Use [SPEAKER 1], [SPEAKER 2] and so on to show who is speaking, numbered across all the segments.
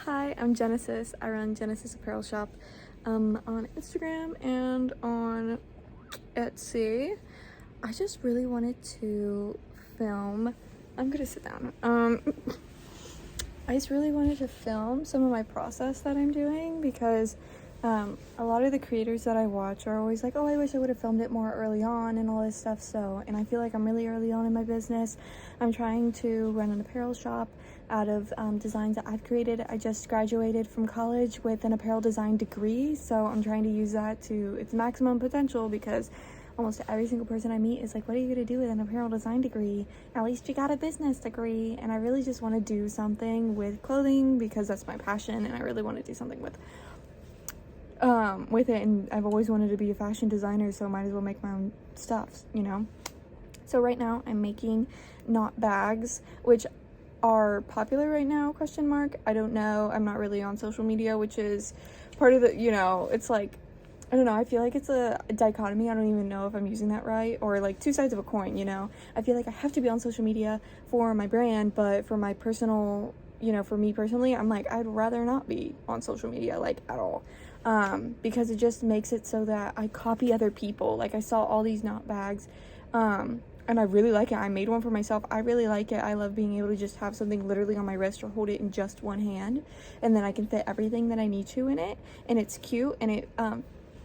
[SPEAKER 1] Hi, I'm Genesis. I run Genesis Apparel Shop on Instagram and on Etsy. I just really wanted to film. I'm gonna sit down. I just really wanted to film some of my process that I'm doing because a lot of the creators that I watch are always like, oh, I wish I would have filmed it more early on and all this stuff. So, and I feel like I'm really early on in my business. I'm trying to run an apparel shop out of designs that I've created. I just graduated from college with an apparel design degree, so I'm trying to use that to its maximum potential because almost every single person I meet is like, what are you gonna do with an apparel design degree? At least you got a business degree. And I really just want to do something with clothing because that's my passion, and I really want to do something with it. And I've always wanted to be a fashion designer, so I might as well make my own stuff, you know. So right now I'm making knot bags, which are popular right now, question mark. I don't know, I'm not really on social media, which is part of the, you know, it's like, I don't know, I feel like it's a dichotomy. I don't even know if I'm using that right, or like two sides of a coin, you know. I feel like I have to be on social media for my brand, but for my personal, you know, for me personally, I'm like, I'd rather not be on social media, like, at all. Because it just makes it so that I copy other people. Like, I saw all these knot bags, and I really like it. I made one for myself. I really like it. I love being able to just have something literally on my wrist or hold it in just one hand, and then I can fit everything that I need to in it, and it's cute, and it,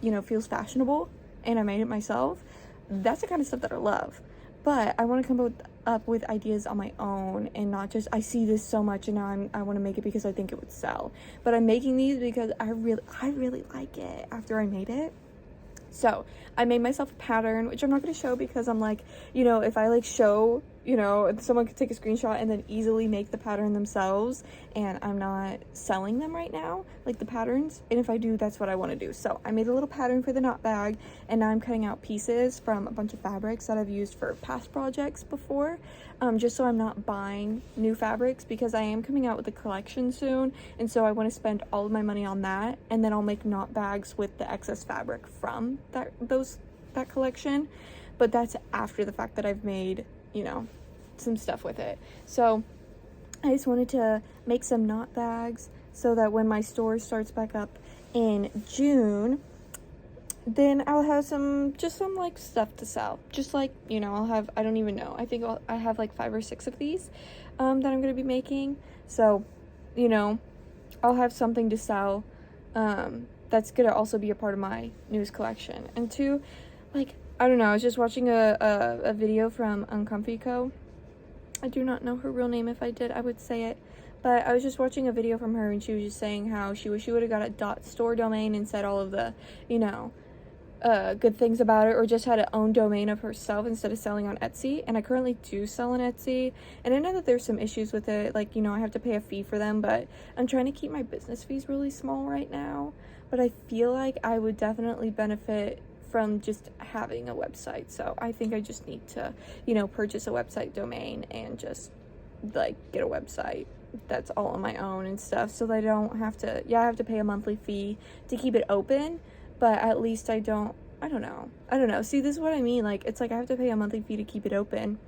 [SPEAKER 1] you know, feels fashionable, and I made it myself. That's the kind of stuff that I love. But I want to come up with ideas on my own, and not just, I see this so much and now I want to make it because I think it would sell. But I'm making these because I really like it after I made it. So I made myself a pattern, which I'm not going to show because I'm like, you know, if I like show, you know, someone could take a screenshot and then easily make the pattern themselves, and I'm not selling them right now, like the patterns. And if I do, that's what I want to do. So I made a little pattern for the knot bag, and now I'm cutting out pieces from a bunch of fabrics that I've used for past projects before, just so I'm not buying new fabrics, because I am coming out with a collection soon, and so I want to spend all of my money on that, and then I'll make knot bags with the excess fabric from that collection. But that's after the fact that I've made, you know, some stuff with it. So I just wanted to make some knot bags so that when my store starts back up in June, then I'll have some like stuff to sell. Just like, you know, I'll have, I don't even know, I think I have like 5 or 6 of these that I'm going to be making. So, you know, I'll have something to sell that's going to also be a part of my newest collection. And two, like, I don't know, I was just watching a video from Uncomfy Co. I do not know her real name. If I did, I would say it. But I was just watching a video from her, and she was just saying how she wish she would have got a .store domain and said all of the, you know, good things about it, or just had an own domain of herself instead of selling on Etsy. And I currently do sell on Etsy, and I know that there's some issues with it, like, you know, I have to pay a fee for them, but I'm trying to keep my business fees really small right now. But I feel like I would definitely benefit from just having a website. So I think I just need to, you know, purchase a website domain and just like get a website that's all on my own and stuff, so that I don't have to, I have to pay a monthly fee to keep it open, but at least I don't know. See, this is what I mean. Like, it's like I have to pay a monthly fee to keep it open,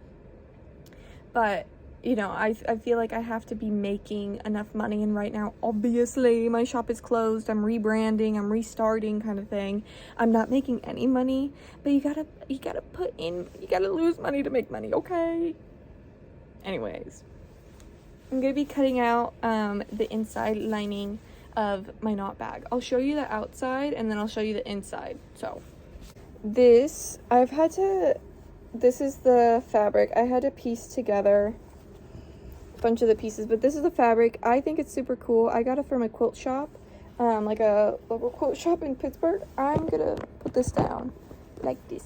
[SPEAKER 1] but, you know, I feel like I have to be making enough money, and right now, obviously, my shop is closed, I'm rebranding, I'm restarting kind of thing. I'm not making any money, but you gotta lose money to make money, okay? Anyways, I'm gonna be cutting out the inside lining of my knot bag. I'll show you the outside, and then I'll show you the inside. So this is the fabric. I had to piece together a bunch of the pieces, but this is the fabric. I think it's super cool. I got it from a quilt shop, like a local quilt shop in Pittsburgh. I'm gonna put this down like this,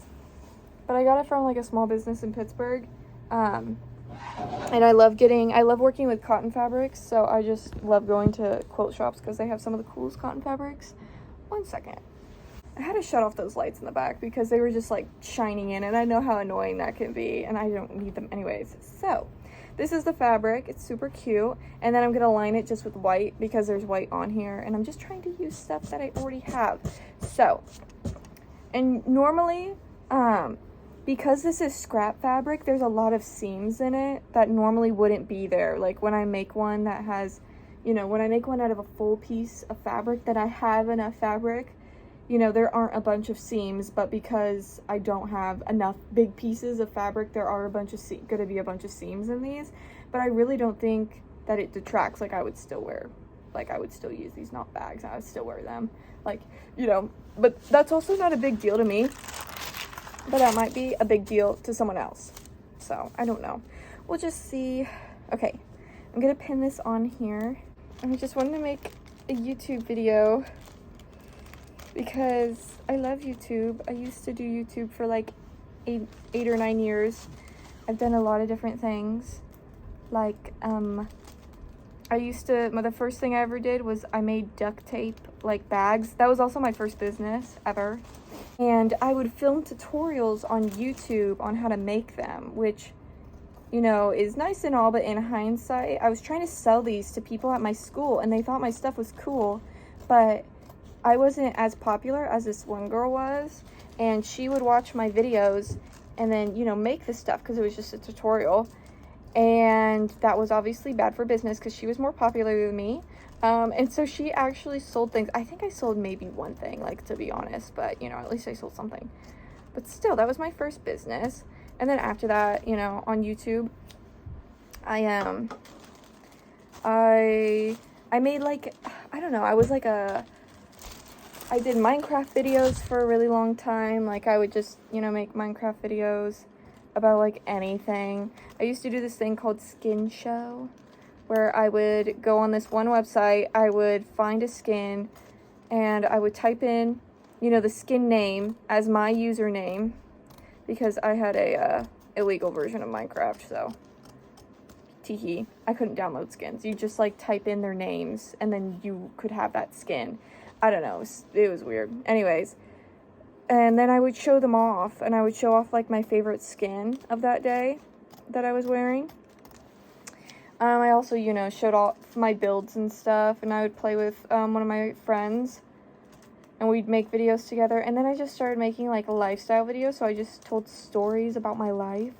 [SPEAKER 1] but I got it from like a small business in Pittsburgh. And I love working with cotton fabrics, so I just love going to quilt shops because they have some of the coolest cotton fabrics. 1 second. I had to shut off those lights in the back because they were just like shining in, and I know how annoying that can be, and I don't need them anyways. So this is the fabric. It's super cute, and then I'm gonna line it just with white because there's white on here, and I'm just trying to use stuff that I already have. So, and normally because this is scrap fabric, there's a lot of seams in it that normally wouldn't be there. Like when I make one that has, you know, when I make one out of a full piece of fabric, then I have enough fabric. You know, there aren't a bunch of seams, but because I don't have enough big pieces of fabric, there are gonna be a bunch of seams in these. But I really don't think that it detracts. Like, I would still use these knot bags, and I would still wear them. Like, you know, but that's also not a big deal to me. But that might be a big deal to someone else. So, I don't know. We'll just see. Okay, I'm gonna pin this on here. I just wanted to make a YouTube video because I love YouTube. I used to do YouTube for like eight or 9 years. I've done a lot of different things. Like, the first thing I ever did was I made duct tape, like, bags. That was also my first business ever. And I would film tutorials on YouTube on how to make them, which, you know, is nice and all, but in hindsight, I was trying to sell these to people at my school, and they thought my stuff was cool, but I wasn't as popular as this one girl was, and she would watch my videos and then, you know, make this stuff because it was just a tutorial. And that was obviously bad for business because she was more popular than me. And so she actually sold things. I think I sold maybe one thing, like, to be honest, but, you know, at least I sold something. But still, that was my first business. And then after that, you know, on YouTube, I made, like, I don't know, I did Minecraft videos for a really long time. Like, I would just, you know, make Minecraft videos about, like, anything. I used to do this thing called Skin Show, where I would go on this one website, I would find a skin, and I would type in, you know, the skin name as my username, because I had a illegal version of Minecraft, so teehee. I couldn't download skins. You just, like, type in their names, and then you could have that skin. I don't know, it was weird. Anyways, and then I would show them off, and I would show off, like, my favorite skin of that day that I was wearing. I also, you know, showed off my builds and stuff, and I would play with one of my friends, and we'd make videos together. And then I just started making, like, lifestyle videos, so I just told stories about my life.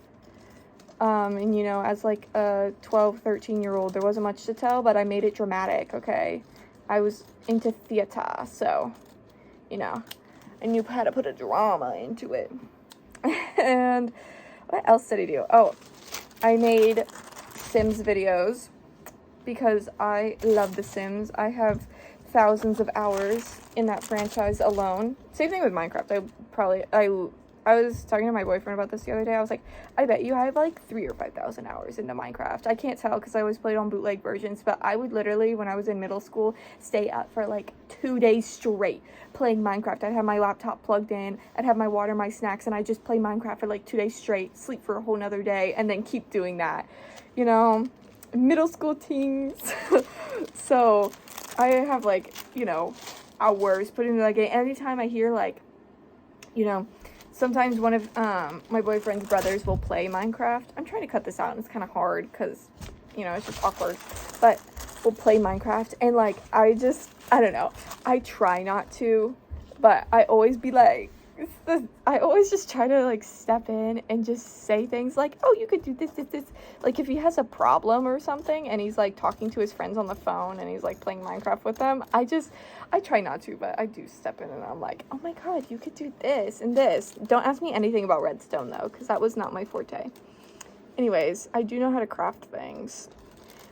[SPEAKER 1] And, you know, as, like, a 12, 13-year-old, there wasn't much to tell, but I made it dramatic, okay? I was into theater, so, you know, I knew how to put a drama into it. And what else did I do? Oh, I made Sims videos because I love The Sims. I have thousands of hours in that franchise alone. Same thing with Minecraft. I was talking to my boyfriend about this the other day. I was like, I bet you I have like 3,000 or 5,000 hours into Minecraft. I can't tell because I always played on bootleg versions, but I would literally, when I was in middle school, stay up for like 2 days straight playing Minecraft. I'd have my laptop plugged in, I'd have my water, my snacks, and I'd just play Minecraft for like 2 days straight, sleep for a whole nother day, and then keep doing that. You know, middle school teens. So I have, like, you know, hours put into that game. Anytime I hear, like, you know, sometimes one of my boyfriend's brothers will play Minecraft. I'm trying to cut this out, and it's kind of hard because, you know, it's just awkward. But we'll play Minecraft, and, like, I don't know. I try not to, but I always be like, I always just try to, like, step in and just say things like, oh, you could do this. Like, if he has a problem or something and he's, like, talking to his friends on the phone and he's, like, playing Minecraft with them, I try not to, but I do step in and I'm like, oh my god, you could do this and this. Don't ask me anything about redstone, though, because that was not my forte. Anyways, I do know how to craft things.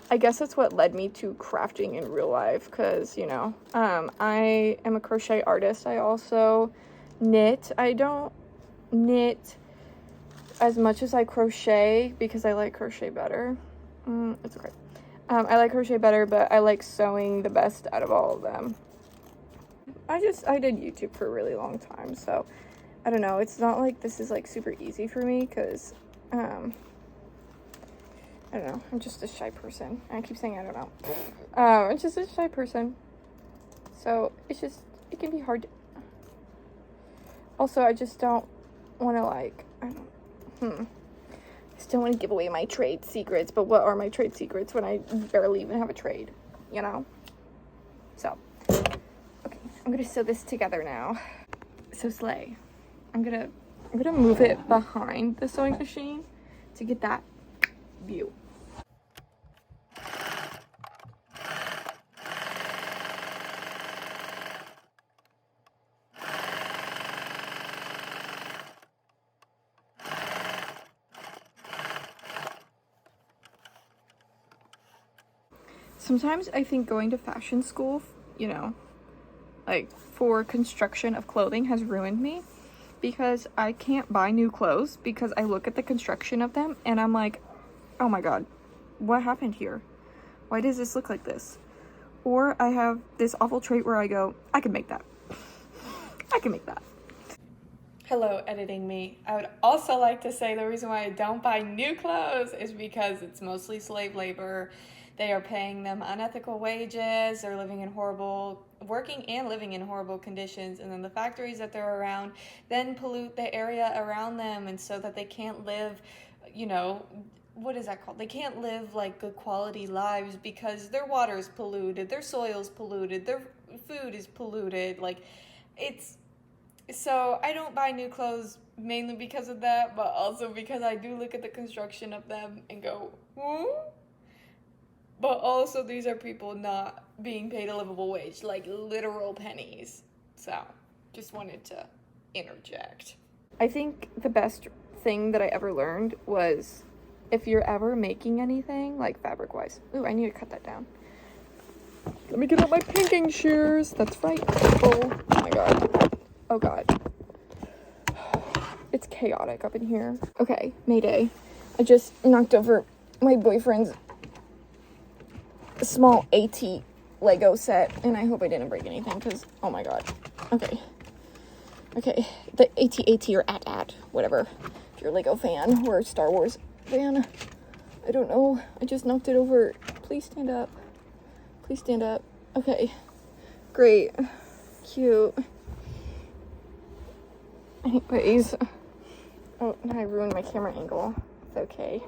[SPEAKER 1] I guess that's what led me to crafting in real life, because, you know, I am a crochet artist. I also knit. I don't knit as much as I crochet because I like crochet better. It's okay. I like crochet better, but I like sewing the best out of all of them. I did YouTube for a really long time, so I don't know. It's not like this is, like, super easy for me because, I don't know. I'm just a shy person. I keep saying I don't know. I'm just a shy person. So it can be hard. Also, I just don't want to, like, I just don't want to give away my trade secrets. But what are my trade secrets when I barely even have a trade, you know? So, okay, I'm gonna sew this together now. So slay. I'm gonna move it behind the sewing machine to get that view. Sometimes I think going to fashion school, you know, like for construction of clothing has ruined me, because I can't buy new clothes because I look at the construction of them and I'm like, oh my god, what happened here? Why does this look like this? Or I have this awful trait where I go, I can make that. I can make that. Hello, editing me. I would also like to say the reason why I don't buy new clothes is because it's mostly slave labor. They are paying them unethical wages. They're living in working and living in horrible conditions. And then the factories that they're around then pollute the area around them. And so that they can't live, you know, what is that called? They can't live like good quality lives because their water is polluted, their soil's polluted, their food is polluted. Like, so I don't buy new clothes mainly because of that, but also because I do look at the construction of them and go, but also these are people not being paid a livable wage, like literal pennies. So just wanted to interject. I think the best thing that I ever learned was, if you're ever making anything, like fabric-wise. Ooh, I need to cut that down. Let me get out my pinking shears. That's right. Oh my god. Oh god. It's chaotic up in here. Okay, Mayday. I just knocked over my boyfriend's small AT Lego set, and I hope I didn't break anything, because, oh my god. Okay. Okay, the AT or AT, whatever. If you're a Lego fan or a Star Wars fan. I don't know. I just knocked it over. Please stand up. Please stand up. Okay. Great. Cute. Anyways. Oh, now I ruined my camera angle. It's okay.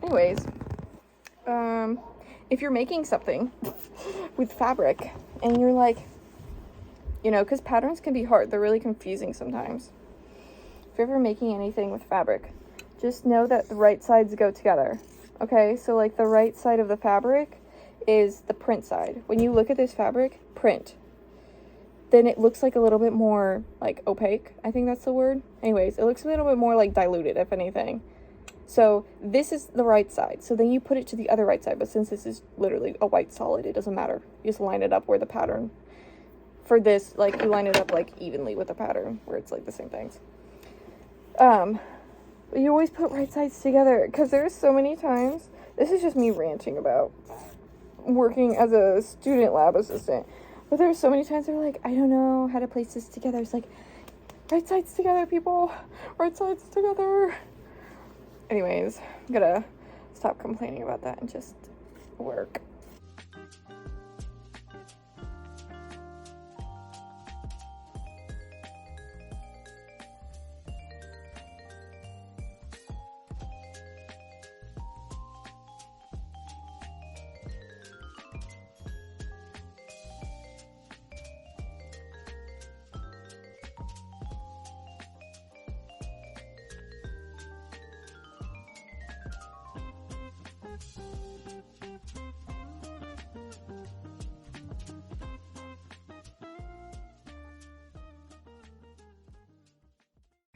[SPEAKER 1] Anyways. If you're making something with fabric and you're like, you know, because patterns can be hard. They're really confusing sometimes. If you're ever making anything with fabric, just know that the right sides go together. Okay, so like the right side of the fabric is the print side. When you look at this fabric, print, then it looks like a little bit more like opaque. I think that's the word. Anyways, it looks a little bit more like diluted, if anything. So this is the right side. So then you put it to the other right side. But since this is literally a white solid, it doesn't matter. You just line it up where the pattern. For this, like, you line it up like evenly with the pattern where it's like the same things. But you always put right sides together, because there's so many times, this is just me ranting about working as a student lab assistant, but there's so many times they're like, I don't know how to place this together. It's like, right sides together, people. Right sides together. Anyways, I'm gonna stop complaining about that and just work.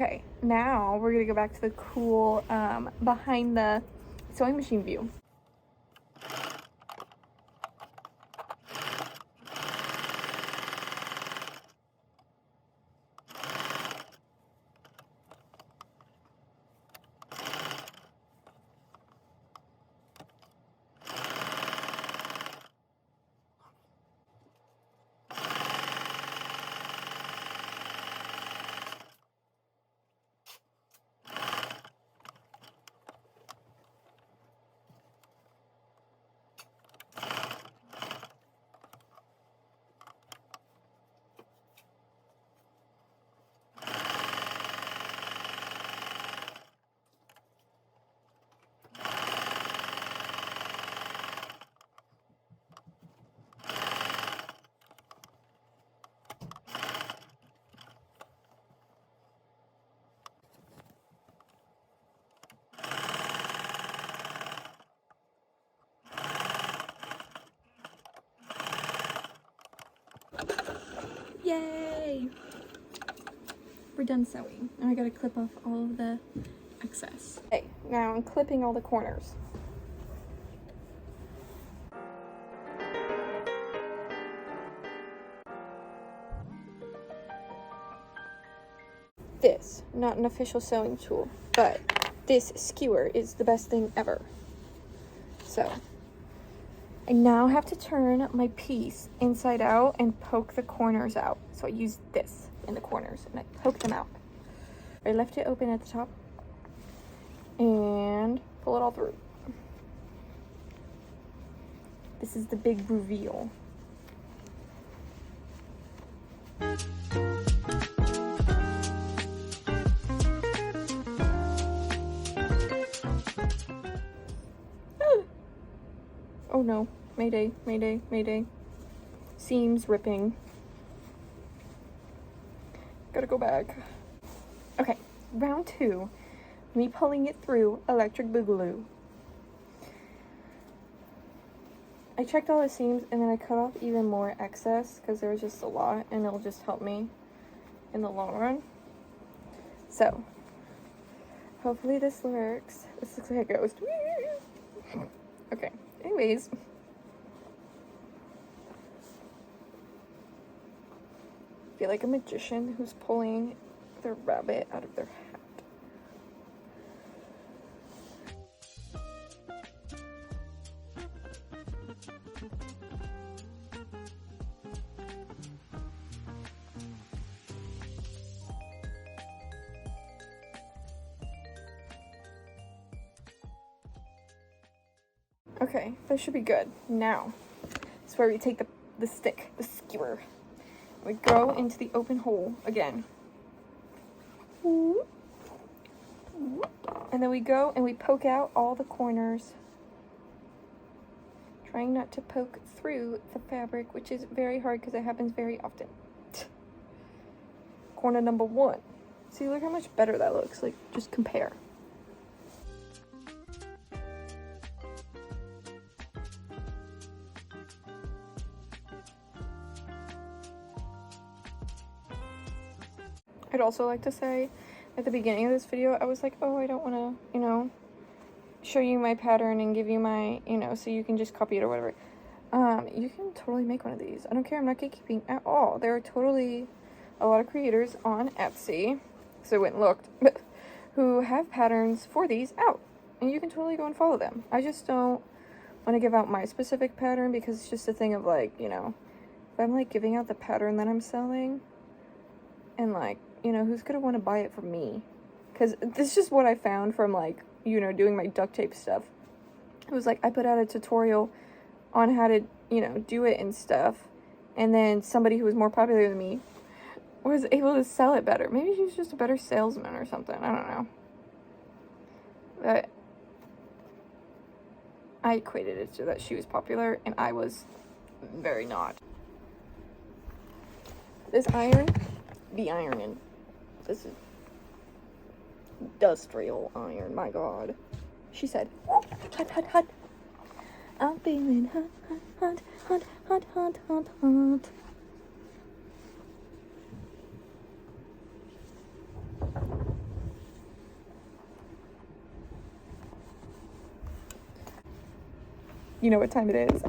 [SPEAKER 1] Okay, now we're gonna go back to the cool behind the sewing machine view. Yay! We're done sewing. Now I gotta clip off all of the excess. Okay, now I'm clipping all the corners. this. Not an official sewing tool, but this skewer is the best thing ever. So I now have to turn my piece inside out and poke the corners out. So I use this in the corners and I poke them out. I left it open at the top and pull it all through. This is the big reveal. Oh no, mayday, mayday, mayday. Seams ripping. Gotta go back. Okay, round 2. Me pulling it through electric boogaloo. I checked all the seams and then I cut off even more excess because there was just a lot and it'll just help me in the long run. So, hopefully this works. This looks like a ghost. Okay, anyways. I feel like a magician who's pulling their rabbit out of their hat. Okay, that should be good. Now, it's where we take the stick, the skewer. We go into the open hole again. And then we go and we poke out all the corners. Trying not to poke through the fabric, which is very hard because it happens very often. Corner number 1. See, look how much better that looks. Like, just compare. I'd also like to say, at the beginning of this video, I was like, oh, I don't want to, you know, show you my pattern and give you my, you know, so you can just copy it or whatever. You can totally make one of these. I don't care. I'm not gatekeeping at all. There are totally a lot of creators on Etsy, so I went and looked, who have patterns for these out. And you can totally go and follow them. I just don't want to give out my specific pattern because it's just a thing of, like, you know, if I'm, like, giving out the pattern that I'm selling and, like, you know, who's gonna want to buy it from me? Because this is just what I found from, like, you know, doing my duct tape stuff. It was like I put out a tutorial on how to, you know, do it and stuff, and then somebody who was more popular than me was able to sell it better. Maybe he was just a better salesman or something. I don't know. But I equated it to that she was popular, and I was very not. This iron be ironing. This is industrial iron, my god. She said, hot, hot, hot. I'm feeling hot, hot, hot, hot, hot, hot, hot. You know what time it is?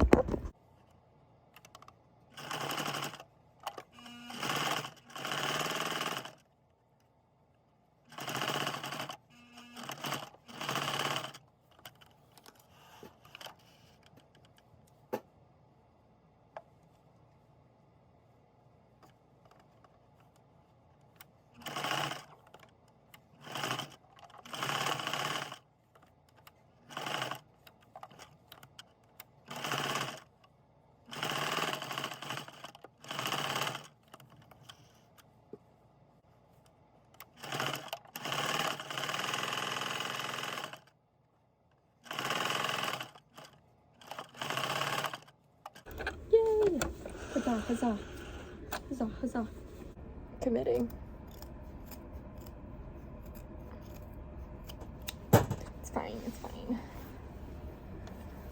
[SPEAKER 1] Yay! Huzzah, huzzah. Huzzah, huzzah. Committing. It's fine, it's fine.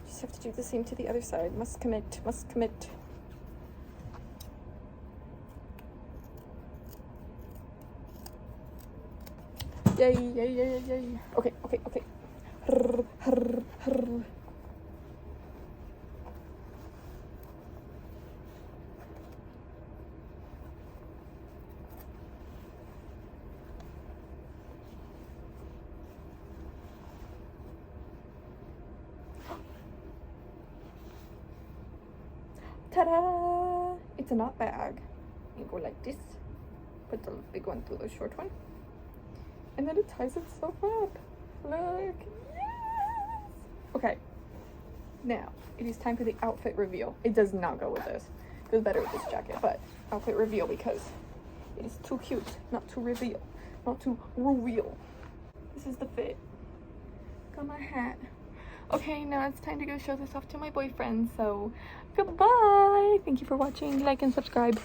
[SPEAKER 1] Just have to do the same to the other side. Must commit, must commit. Yay, yay, yay, yay. Okay, okay, okay. Hurr, hurr, hurr. Ta-da! It's a knot bag. You go like this. Put the big one through the short one. And then it ties itself up. Look. Yes! Okay. Now, it is time for the outfit reveal. It does not go with this. It goes better with this jacket, but outfit reveal because it is too cute not to reveal. Not to reveal. This is the fit. Got my hat. Okay, now it's time to go show this off to my boyfriend. So, goodbye. Thank you for watching. Like and subscribe.